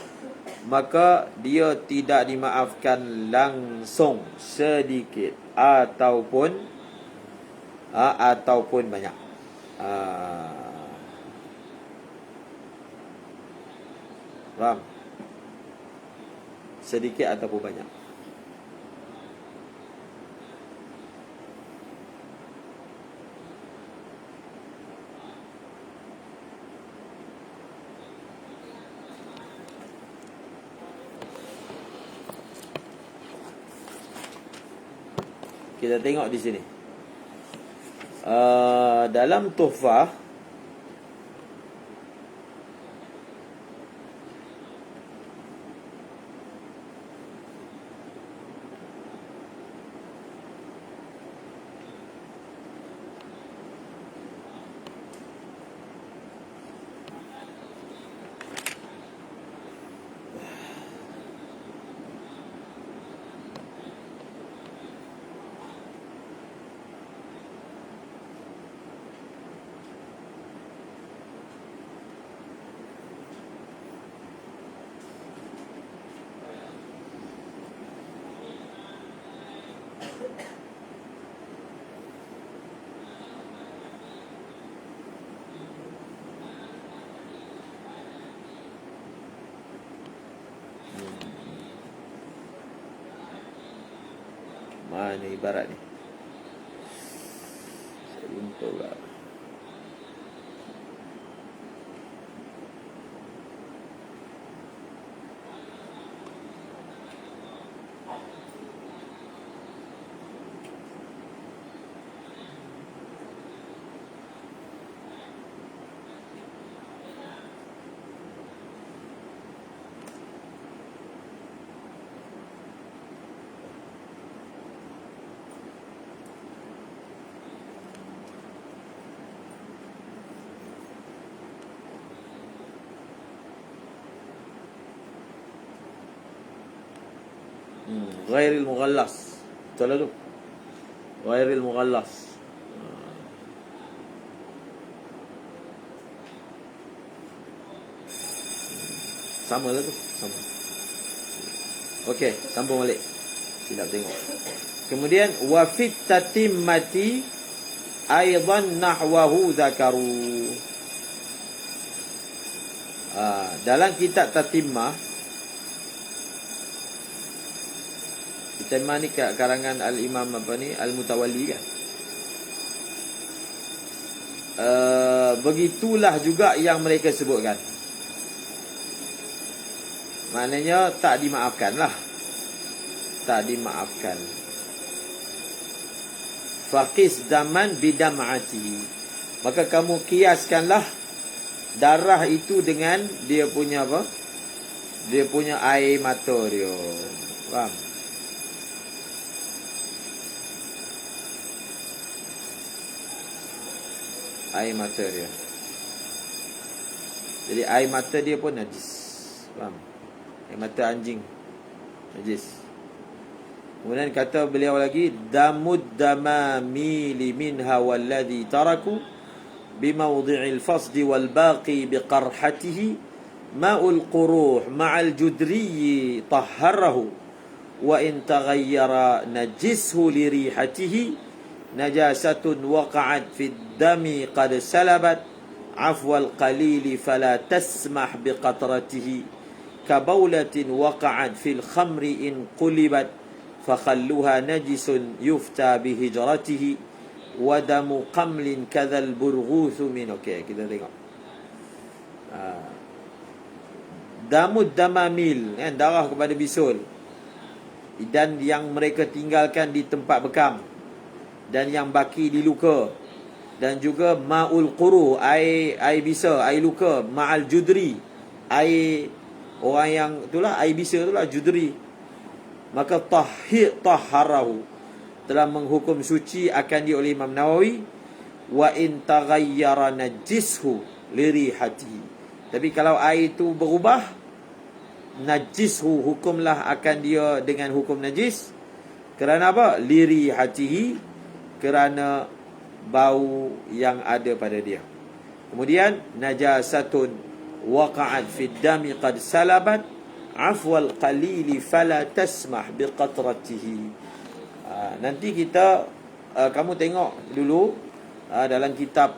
maka dia tidak dimaafkan langsung sedikit ataupun banyak. Faham? Sedikit ataupun banyak. Kita tengok di sini. Dalam Tuhfah, mana ibarat ni? Saya lupa pula. Ghairil mughallas. Betul lah tu. Ghairil mughallas. Sama lah tu. Sama. Okey, sambung balik. Silap tengok. Kemudian wa fit tatimmati aidan nahwahu zakaru. Dalam kitab Tatimmah, Tatimah ni karangan Al-Imam Al-Mutawalli kan. Begitulah juga yang mereka sebutkan. Maknanya tak dimaafkan lah. Tak dimaafkan. Faqis daman bidam'ati. Maka kamu kiaskanlah darah itu dengan dia punya apa? Dia punya air mata dia. Faham? Air mata dia. Jadi air mata dia pun najis. Faham? Air mata anjing najis. Kemudian kata beliau lagi, damud damamili minha walladhi taraku bimawdi'il fasdi wal baqi biqarhatihi ma'ul quruh ma'al judri tahharahu wa in taghayyara najishu li rihatihi najasatun waqa'at fid dami qad salabat afwal qalili fala tasmah biqatratihi kabaulatin waqa'at fil khamri in qulibat fakhalluha najisun yufta bihijratihi wa damu qamlin kadzal burghuthu min. Okey, kita tengok. Damud damamil, kan, darah kepada bisul, dan yang mereka tinggalkan di tempat bekam, dan yang baki di luka, dan juga ma'ul quru, air bisa, air luka, ma'al judri, air orang yang itulah, air bisa itulah judri. Maka tahharahu, telah menghukum suci akan dia oleh Imam Nawawi. Wa in taghayyara najishu lirihatihi. Tapi kalau air itu berubah, najishu, hukumlah akan dia dengan hukum najis. Kerana apa? Lirihatihi, kerana bau yang ada pada dia. Kemudian najasatun waqa'at fid dami qad salabat afwal qalili fala tasmah biqatratihi. Nanti kita kamu tengok dulu dalam kitab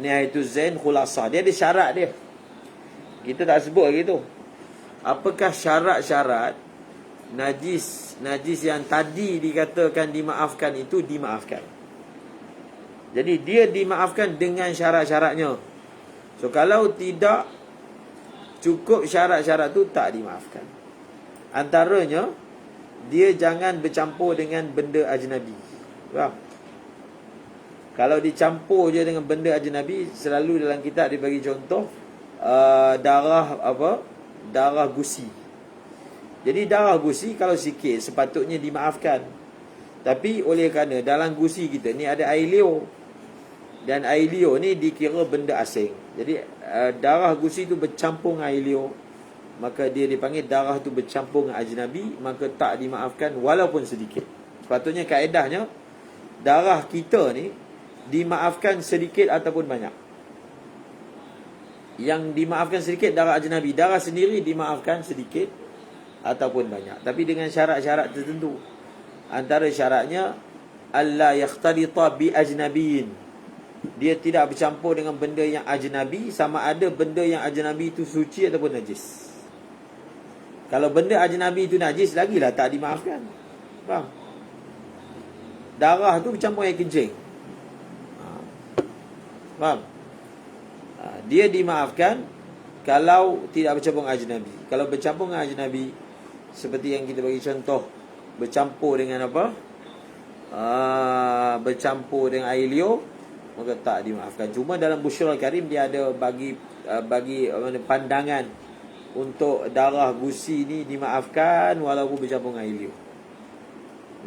Nihayatuz Zain Khulasah, dia ada syarat dia. Kita tak sebut lagi tu. Apakah syarat-syarat najis yang tadi dikatakan dimaafkan itu dimaafkan. Jadi dia dimaafkan dengan syarat-syaratnya. So kalau tidak cukup syarat-syarat tu tak dimaafkan. Antaranya dia jangan bercampur dengan benda ajnabi. Faham? Kalau dicampur je dengan benda ajnabi, selalu dalam kitab dia bagi contoh darah gusi. Jadi darah gusi kalau sikit sepatutnya dimaafkan. Tapi oleh kerana dalam gusi kita ni ada air liur, dan air liur ni dikira benda asing. Jadi darah gusi tu bercampur dengan air liur, maka dia dipanggil darah tu bercampur dengan ajnabi, maka tak dimaafkan walaupun sedikit. Sepatutnya kaedahnya darah kita ni dimaafkan sedikit ataupun banyak. Yang dimaafkan sedikit darah ajnabi, darah sendiri dimaafkan sedikit ataupun banyak, tapi dengan syarat-syarat tertentu. Antara syaratnya alla yakhtalita bi ajnabiyin, dia tidak bercampur dengan benda yang ajnabi, sama ada benda yang ajnabi itu suci ataupun najis. Kalau benda ajnabi itu najis, lagilah tak dimaafkan. Faham? Darah tu bercampur air kencing. Faham? Dia dimaafkan kalau tidak bercampur dengan ajnabi. Kalau bercampur dengan ajnabi, seperti yang kita bagi contoh, bercampur dengan apa? Bercampur dengan air liur, maka tak dimaafkan. Cuma dalam Bushrul Karim dia ada bagi pandangan untuk darah gusi ni dimaafkan walaupun bercampur dengan air liur.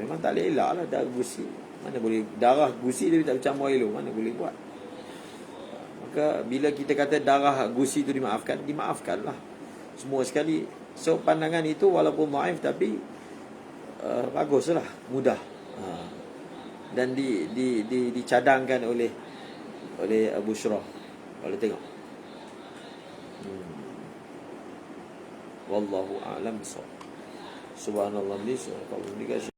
Memang tak boleh elak lah darah gusi. Mana boleh darah gusi dia tak bercampur air liur, mana boleh buat. Maka bila kita kata darah gusi itu dimaafkan, dimaafkanlah semua sekali. So pandangan itu walaupun dhaif tapi baguslah, mudah. Dan dicadangkan oleh Abu Syurah. Kalau tengok. Wallahu a'lam bissawab. Subhanallah,